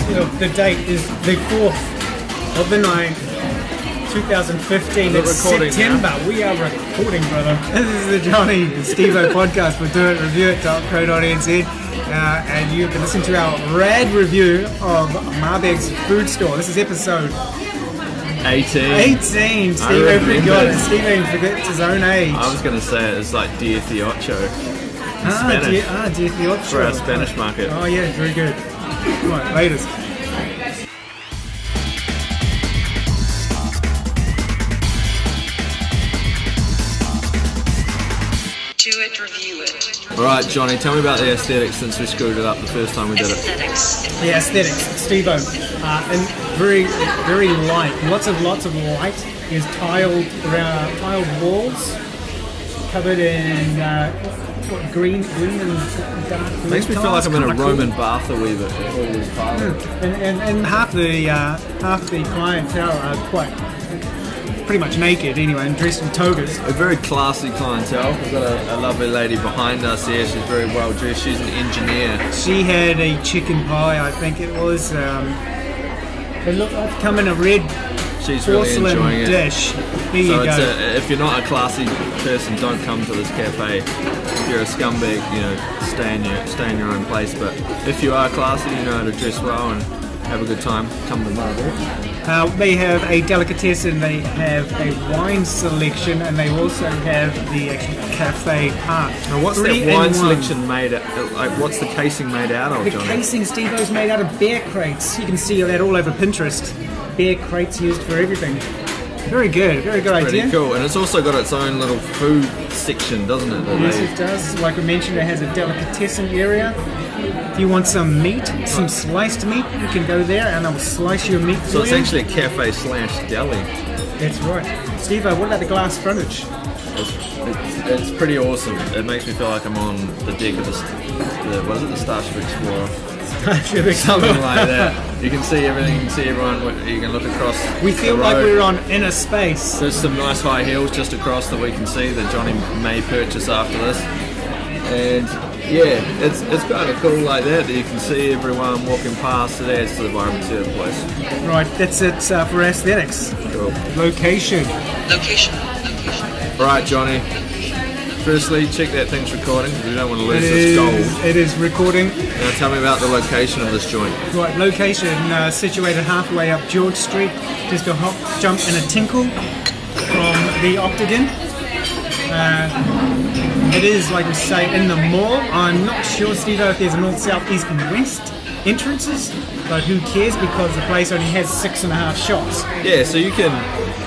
The date is the 4th of the 9th, 2015. It's September. Now? We are recording, brother. This is the Johnny and Steveo podcast for doitreview.co.nz. And you've been listening to our rad review of Marbeks food store. This is episode 18. Steveo forgot it. Steveo forgets his own age. I was going to say it's like 18. Spanish. 18. For our Spanish market. Oh yeah, very good. Right, latest. Alright, Johnny, tell me about the aesthetics since we screwed it up the first time we did it. The aesthetics, Steveo, and very light. Lots of light. There's tiled walls, covered in green and dark blue. Makes me feel like I'm in a Roman bath a wee bit. And half the clientele are quite pretty much naked anyway, and dressed in togas. A very classy clientele. We've got a lovely lady behind us here. She's very well dressed. She's an engineer. She had a chicken pie, I think it was. It looked like to come in a red porcelain dish. There you go. If you're not a classy person, don't come to this cafe. If you're a scumbag, stay in your own place. But if you are classy, you know how to dress well and have a good time, come to Marbeks. They have a delicatessen, they have a wine selection, and they also have the actual cafe part. Now what's that wine selection made out of? Like, what's the casing made out of, Johnny? The casing, Steveo's made out of bear crates. You can see that all over Pinterest. Bear crates used for everything. Very good idea. Pretty cool, and it's also got its own little food section, doesn't it? Yes, it does. Like we mentioned, it has a delicatessen area. If you want some meat, some sliced meat, you can go there and they'll slice your meat for you. So it's actually a cafe / deli. That's right. Steveo, what about the glass frontage? It's pretty awesome. It makes me feel like I'm on the deck of the Starship Explorer. Something like that. You can see everything, you can see everyone, you can look across. We feel like we're on inner space. There's some nice high heels just across that we can see that Johnny may purchase after this. And yeah, it's kind of cool like that you can see everyone walking past. It adds to the vibrancy of the place. Right, that's it for aesthetics. Cool. Location. Right, Johnny. Firstly, check that thing's recording. We don't want to lose this gold. It is recording. Now tell me about the location of this joint. Right, location situated halfway up George Street. Just a hop, jump and a tinkle from the Octagon. It is, like we say, in the mall. I'm not sure, Steveo, if there's a north, south, east and west entrances, but who cares because the place only has 6.5 shops. Yeah, so you can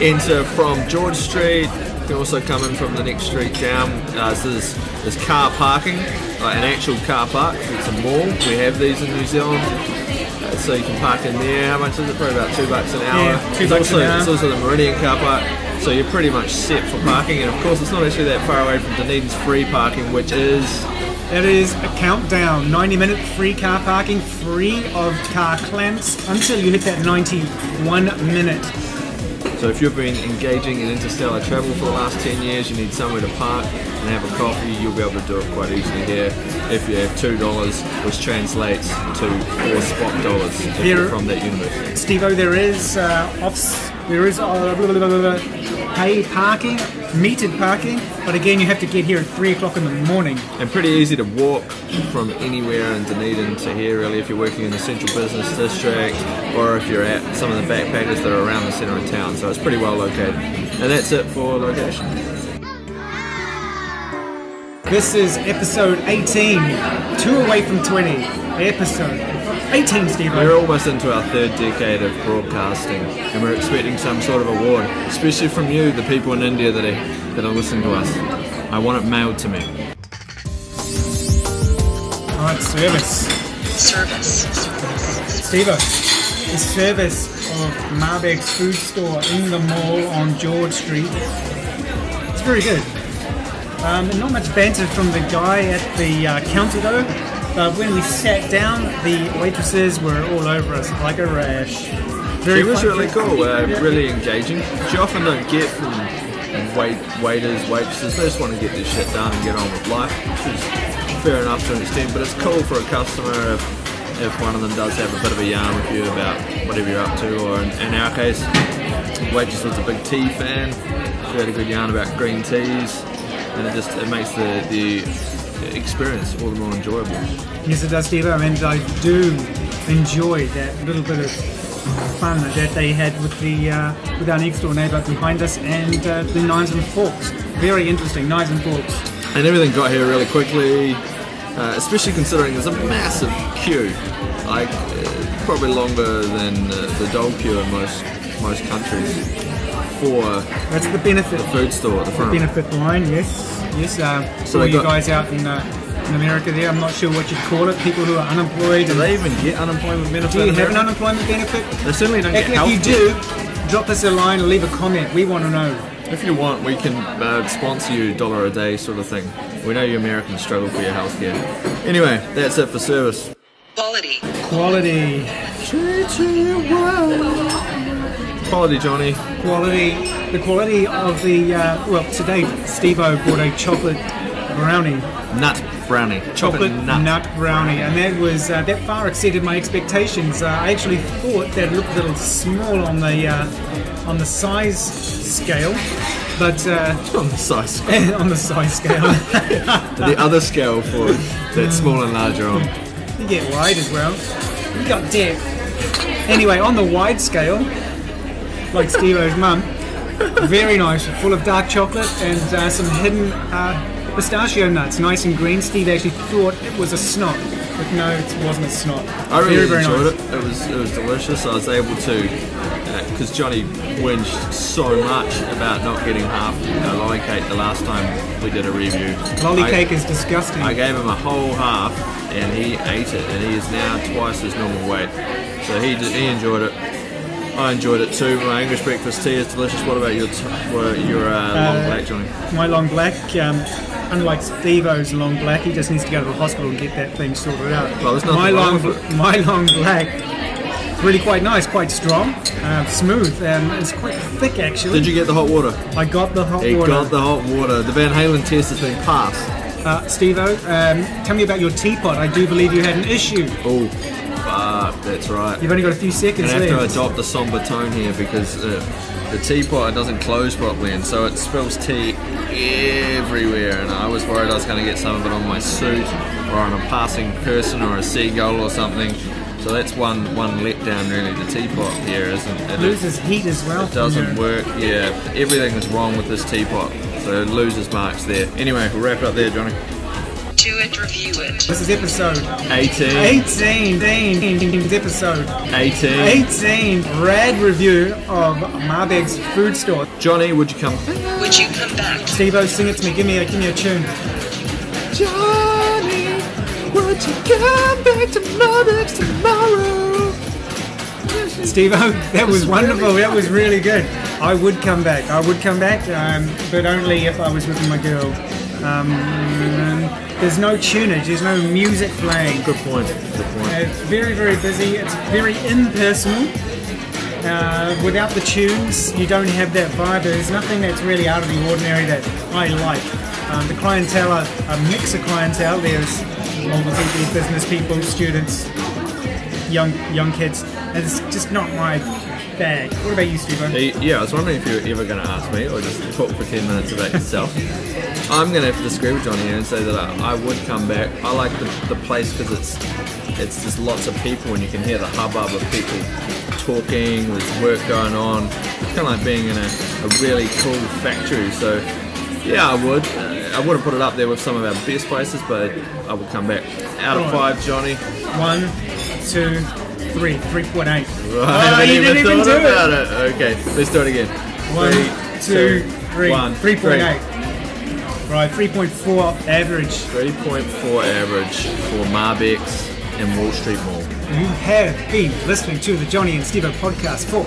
enter from George Street. You can also come in from the next street down. There's car parking, an actual car park. It's a mall. We have these in New Zealand. So you can park in there. How much is it? Probably about $2 an hour. Yeah, $2 an hour. There's also the Meridian car park. So you're pretty much set for parking. And of course, it's not actually that far away from Dunedin's free parking, which is... It is a countdown. 90-minute free car parking, free of car clamps, until you hit that 91 minute. So if you've been engaging in interstellar travel for the last 10 years, you need somewhere to park and have a coffee, you'll be able to do it quite easily here if you have $2, which translates to $4 spot dollars if you're from that university. Steveo, there is paid parking, metered parking, but again you have to get here at 3 o'clock in the morning. And pretty easy to walk from anywhere in Dunedin to here really if you're working in the central business district or if you're at some of the backpackers that are around the centre of town, so it's pretty well located. And that's it for location. This is episode 18, 2 away from 20, episode 18, Steveo. We're almost into our 3rd decade of broadcasting and we're expecting some sort of award, especially from you, the people in India that are listening to us. I want it mailed to me. Alright, service. Steveo, the service of Marbeks food store in the mall on George Street. It's very good. Not much banter from the guy at the counter though. But when we sat down, the waitresses were all over us like a rash. She was really cool, really engaging. She often don't get from waiters, waitresses. They just want to get their shit done and get on with life, which is fair enough to an extent. But it's cool for a customer if if one of them does have a bit of a yarn with you about whatever you're up to, or in our case, waitress was a big tea fan. She had a good yarn about green teas, and it makes the experience all the more enjoyable. Yes, it does, Steveo, and I do enjoy that little bit of fun that they had with our next door neighbour behind us, and the knives and forks. Very interesting, knives and forks. And everything got here really quickly, especially considering there's a massive queue, like probably longer than the dog queue in most countries for that's the benefit. The food store at the front. The benefit line, yes. So you guys out in America there, I'm not sure what you'd call it, people who are unemployed. Do they even get unemployment benefit? Do you have an unemployment benefit? They certainly don't get health. If you do, drop us a line or leave a comment. We want to know. If you want, we can sponsor you $1 a day sort of thing. We know you Americans struggle for your healthcare. Anyway, that's it for service. Quality. Quality, Johnny. Quality. The quality of the today Steveo bought a chocolate brownie. Nut brownie. Chocolate nut brownie, and that was that far exceeded my expectations. I actually thought that it looked a little small on the size scale, but on the size scale. On the size scale. The other scale for that small and larger on. You get wide as well. You got depth. Anyway, on the wide scale, like Steveo's mum, very nice, full of dark chocolate and some hidden pistachio nuts, nice and green. Steve actually thought it was a snot, but no, it wasn't a snot. I really very enjoyed nice. It was delicious. I was able to, because Johnny whinged so much about not getting half a lolly cake the last time we did a review. Lolly cake is disgusting. I gave him a whole half, and he ate it, and he is now twice his normal weight. So he enjoyed it. I enjoyed it too. My English breakfast tea is delicious. What about your long black, Johnny? My long black, unlike Steveo's long black, he just needs to go to the hospital and get that thing sorted out. Well, there's my nothing long black, it's really quite nice, quite strong, smooth, it's quite thick actually. Did you get the hot water? I got the hot water. He got the hot water. The Van Halen test has been passed. Steveo, tell me about your teapot. I do believe you had an issue. Oh, that's right. You've only got a few seconds left. I have to adopt a somber tone here because the teapot doesn't close properly, and so it spills tea everywhere, and I was worried I was going to get some of it on my suit or on a passing person or a seagull or something. So that's one letdown really. The teapot here it loses heat as well. It doesn't work. Yeah, everything is wrong with this teapot, so it loses marks there. Anyway, we'll wrap it up there, Johnny. Do it, review it. This is episode 18. 18. Episode 18. Rad review of Marbeks food store. Johnny, would you come? Would you come back? Steveo, sing it to me. Give me a tune. Johnny, would you come back to Marbeks tomorrow? Steveo, that was wonderful. That was really good. I would come back, but only if I was with my girl. There's no tunage, there's no music playing. Good point. It's very, very busy. It's very impersonal. Without the tunes, you don't have that vibe. There's nothing that's really out of the ordinary that I like. The clientele are a mix of clientele. There's older people, business people, students, young kids. And it's just not my bag. What about you, Steve? Yeah, I was wondering if you were ever going to ask me or just talk for 10 minutes about yourself. I'm going to have to disagree with Johnny here and say that I would come back. I like the place because it's just lots of people and you can hear the hubbub of people talking, there's work going on. It's kind of like being in a really cool factory. So yeah, I would. I wouldn't put it up there with some of our best places, but I would come back. Out of 5, Johnny. 1, 2, 3, 3.8. Right, you didn't even do it. Okay, let's do it again. 1, 2, 3, 1, 3.8. Right, 3.4 average. 3.4 average for Marbeks and Wall Street Mall. You have been listening to the Johnny and Steveo podcast for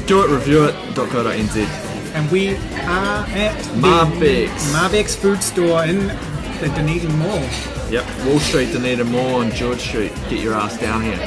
doitreviewit.co.nz. And we are at Marbeks. Marbeks food store in the Dunedin Mall. Yep, Wall Street, Dunedin Mall, and George Street. Get your ass down here.